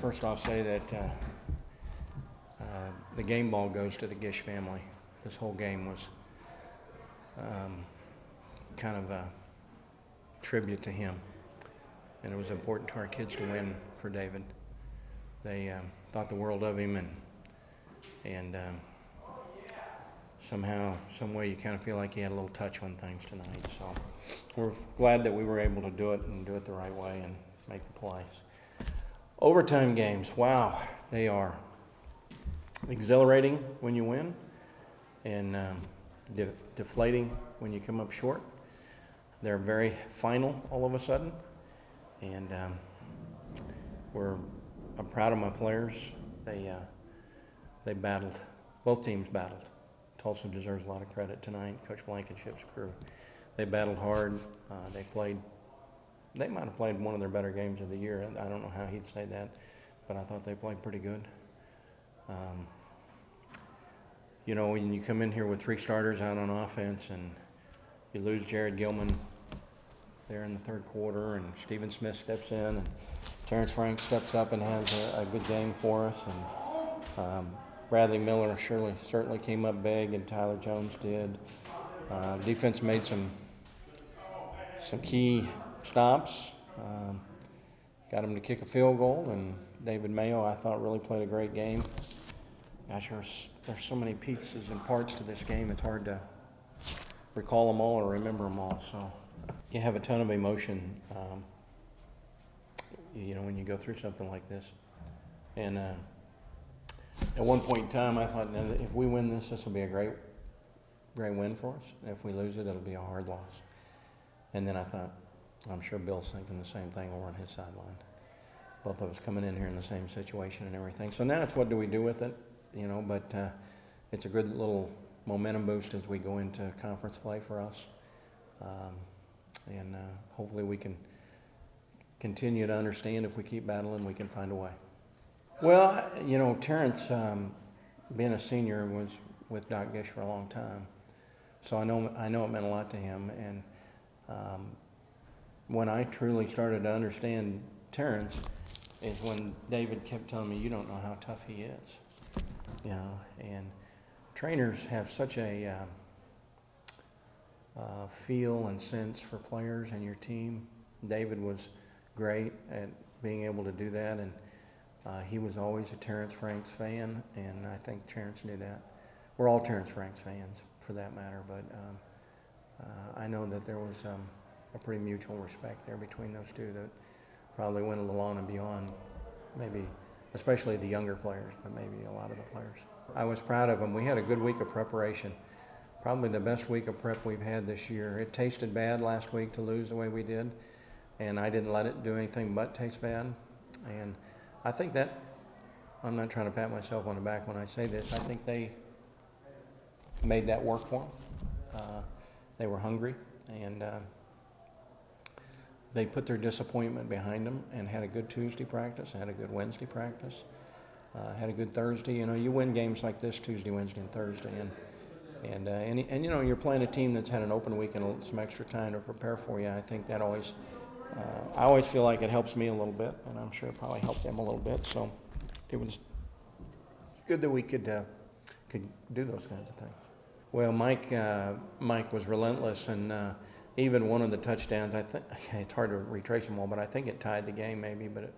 first off say that the game ball goes to the Gish family. This whole game was kind of a tribute to him, and it was important to our kids to win for David. They thought the world of him, and somehow, some way, you kind of feel like he had a little touch on things tonight. So we're glad that we were able to do it and do it the right way and make the plays. Overtime games, wow, they are exhilarating when you win and deflating when you come up short. They're very final all of a sudden, and I'm proud of my players. They battled. Both teams battled. Tulsa deserves a lot of credit tonight. Coach Blankenship's crew. They battled hard. They might have played one of their better games of the year. I don't know how he'd say that, but I thought they played pretty good. You know, when you come in here with 3 starters out on offense and you lose Jared Gilman there in the third quarter, and Stephen Smith steps in, and Terrance Franks steps up and has a good game for us, and Bradley Miller certainly came up big, and Tyler Jones did. Defense made some key stops, got him to kick a field goal, and David Mayo, I thought, really played a great game. Gosh, there's so many pieces and parts to this game, it's hard to recall them all or remember them all. So you have a ton of emotion, you know, when you go through something like this. And at one point in time, I thought, if we win this, this will be a great win for us. And if we lose it, it'll be a hard loss. And then I thought, I'm sure Bill's thinking the same thing over on his sideline. Both of us coming in here in the same situation and everything. So now it's what do we do with it, you know, but it's a good little momentum boost as we go into conference play for us. And hopefully we can continue to understand if we keep battling, we can find a way. Well, you know, Terrance, being a senior, was with Doc Gish for a long time. So I know it meant a lot to him. And when I truly started to understand Terrance is when David kept telling me, you don't know how tough he is. You know, and trainers have such a feel and sense for players and your team. David was great at being able to do that, and he was always a Terrance Franks fan, and I think Terrance knew that. We're all Terrance Franks fans, for that matter, but I know that there was a pretty mutual respect there between those two that probably went a little on and beyond, maybe especially the younger players, but maybe a lot of the players. I was proud of them. We had a good week of preparation, probably the best week of prep we've had this year. It tasted bad last week to lose the way we did, and I didn't let it do anything but taste bad. And I think that, I'm not trying to pat myself on the back when I say this, I think they made that work for them. They were hungry, and they put their disappointment behind them and had a good Tuesday practice, had a good Wednesday practice, had a good Thursday. You know, you win games like this Tuesday, Wednesday, and Thursday, and you know, you're playing a team that's had an open week and some extra time to prepare for you. I think that always, I always feel like it helps me a little bit, and I'm sure it probably helped them a little bit. So it was good that we could do those kinds of things. Well, Mike was relentless, and even one of the touchdowns, I think it's hard to retrace them all, but I think it tied the game maybe, but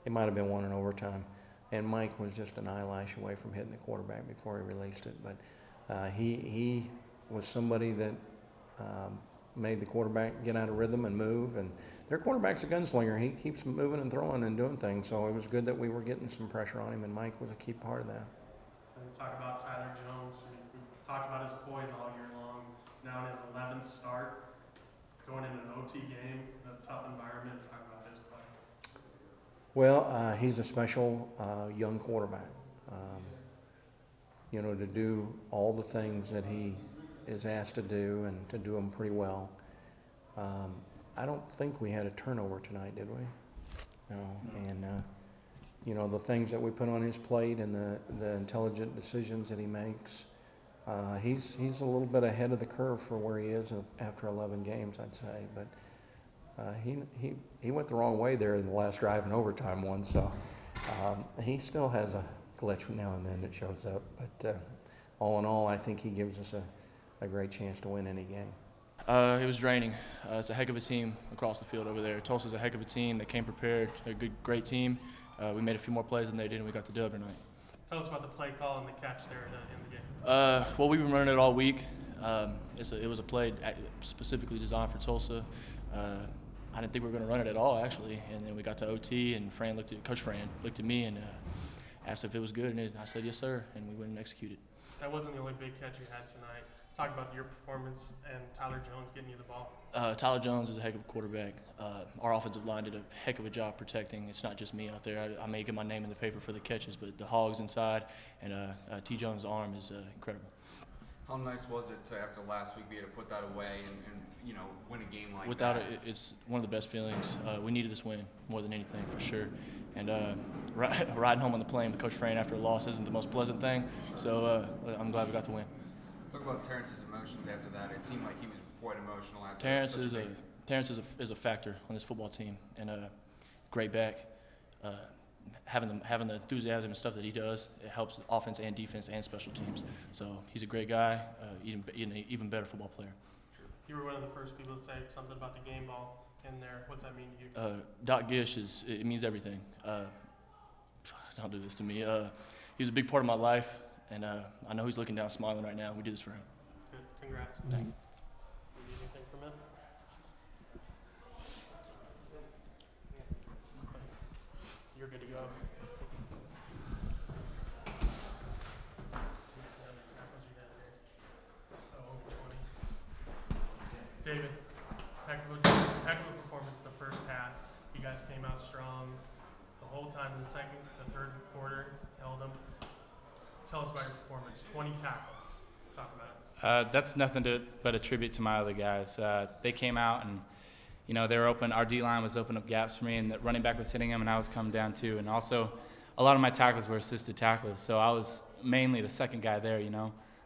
it might have been won in overtime. And Mike was just an eyelash away from hitting the quarterback before he released it. But he was somebody that made the quarterback get out of rhythm and move. And their quarterback's a gunslinger. He keeps moving and throwing and doing things. So it was good that we were getting some pressure on him, and Mike was a key part of that. And talk about Tyler Jones. We talked about his poise all year long. Now in his 11th start, going into an OT game, a tough environment. Talk about his play. Well, he's a special young quarterback. You know, to do all the things that he is asked to do and to do them pretty well. I don't think we had a turnover tonight, did we? No. And, you know, the things that we put on his plate and the intelligent decisions that he makes, he's a little bit ahead of the curve for where he is after 11 games, I'd say. But he went the wrong way there in the last drive in overtime one, so He still has a glitch now and then that shows up, but all in all, I think he gives us a great chance to win any game. It was draining. It's a heck of a team across the field over there. Tulsa's a heck of a team. They came prepared. They're a great team. We made a few more plays than they did, and we got the dub tonight. Tell us about the play call and the catch there in the game. Well, we've been running it all week. It was a play specifically designed for Tulsa. I didn't think we were going to run it at all, actually. And then we got to OT, and Coach Fran looked at me and asked if it was good, and I said yes, sir, and we went and executed. That wasn't the only big catch you had tonight. Talk about your performance and Tyler Jones getting you the ball. Tyler Jones is a heck of a quarterback. Our offensive line did a heck of a job protecting. It's not just me out there. I may get my name in the paper for the catches, but the hogs inside and T. Jones' arm is incredible. How nice was it to, after last week, be able to put that away and win a game like Without that? It's one of the best feelings. We needed this win more than anything, for sure. And riding home on the plane with Coach Fran after a loss isn't the most pleasant thing, so I'm glad we got the win. Talk about Terrance's emotions after that. It seemed like he was quite emotional after. Terrance is a factor on this football team, and great back. Having the enthusiasm and stuff that he does, it helps offense and defense and special teams. So he's a great guy, even better football player. You were one of the first people to say something about the game ball in there. What's that mean to you? Doc Gish it means everything. Don't do this to me. He was a big part of my life, and I know he's looking down smiling right now. We do this for him. Good. Congrats. Thank you. You need anything from him? You're good to go. Let's see how many tackles you had there. Over 20. David, heck of a performance the first half. You guys came out strong the whole time in the third quarter, held them. Tell us about your performance. 20 tackles. Talk about it. That's nothing but a tribute to my other guys. They came out and, they were open. Our D-line was opening up gaps for me, and the running back was hitting them, and I was coming down too. And also, a lot of my tackles were assisted tackles, so I was mainly the second guy there,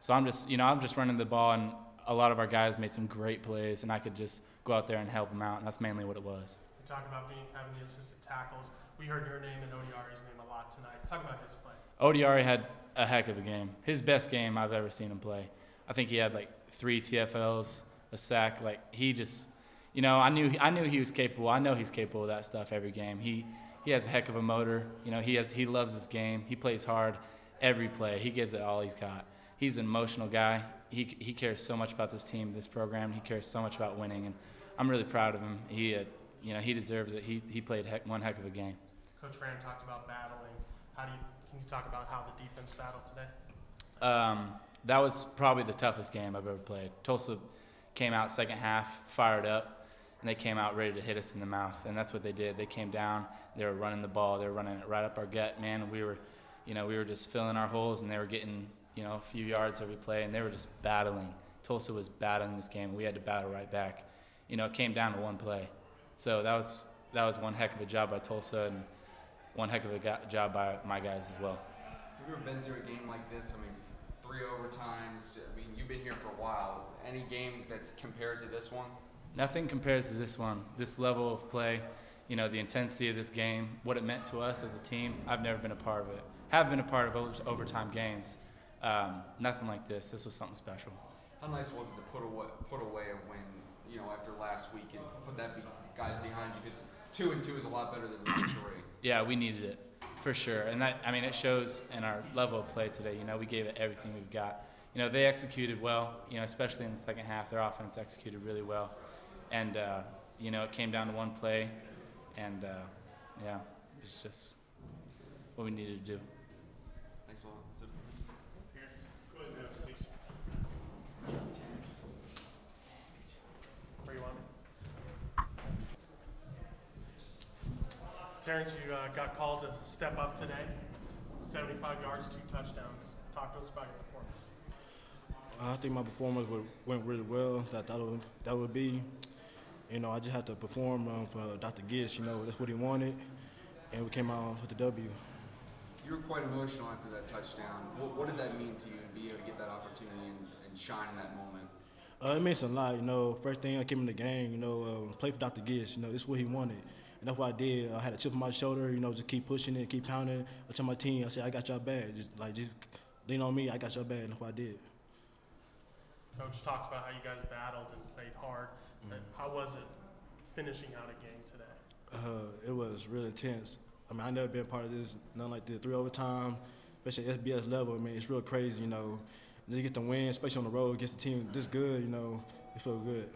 So I'm just running the ball, and a lot of our guys made some great plays, and I could just go out there and help them out, and that's mainly what it was. You talk about having the assisted tackles. We heard your name and Odiari's name a lot tonight. Talk about his play. Odiari had a heck of a game. His best game I've ever seen him play. I think he had like 3 TFLs, a sack. Like he just, I knew he was capable. I know he's capable of that stuff every game. He has a heck of a motor. He loves his game. He plays hard every play. He gives it all he's got. He's an emotional guy. He cares so much about this team, this program. He cares so much about winning, and I'm really proud of him. He deserves it. He played one heck of a game. Coach Fran talked about battling. Can you talk about how the defense battled today? That was probably the toughest game I've ever played. Tulsa came out second half, fired up, and they came out ready to hit us in the mouth, and that's what they did. They came down, they were running the ball, they were running it right up our gut, man, and we were just filling our holes, and they were getting, a few yards every play, and they were just battling. Tulsa was battling this game, and we had to battle right back. It came down to one play. So that was one heck of a job by Tulsa, and one heck of a job by my guys as well. Have you ever been through a game like this? 3 overtimes. You've been here for a while. Any game that compares to this one? Nothing compares to this one. This level of play, the intensity of this game, what it meant to us as a team. I've never been a part of it. Have been a part of overtime games. Nothing like this. This was something special. How nice was it to put away a win, after last week and put that guys behind you? Because 2-2 is a lot better than 1-3. Yeah, we needed it for sure, and it shows in our level of play today. We gave it everything we've got. They executed well. Especially in the second half, their offense executed really well, and it came down to one play, and it's just what we needed to do. Thanks a lot. That's it. Here, go ahead, please. Where you want me? Terrance, you got called to step up today. 75 yards, 2 touchdowns. Talk to us about your performance. I think my performance went really well. I thought that would be. I just had to perform for Dr. Gish. That's what he wanted, and we came out with the W. You were quite emotional after that touchdown. What did that mean to you to be able to get that opportunity and shine in that moment? It means a lot. First thing I came in the game, play for Dr. Gish. This is what he wanted. and that's what I did. I had a chip on my shoulder, you know, just keep pushing it, keep pounding. I tell my team, I said, I got y'all back. Just lean on me, I got y'all back, and that's what I did. Coach talked about how you guys battled and played hard. How was it finishing out a game today? It was really intense. I mean, I never been a part of this, nothing like this. 3 overtime, especially at SBS level. I mean, it's real crazy, you know. Just get the win, especially on the road against a team this good, you know, it felt good.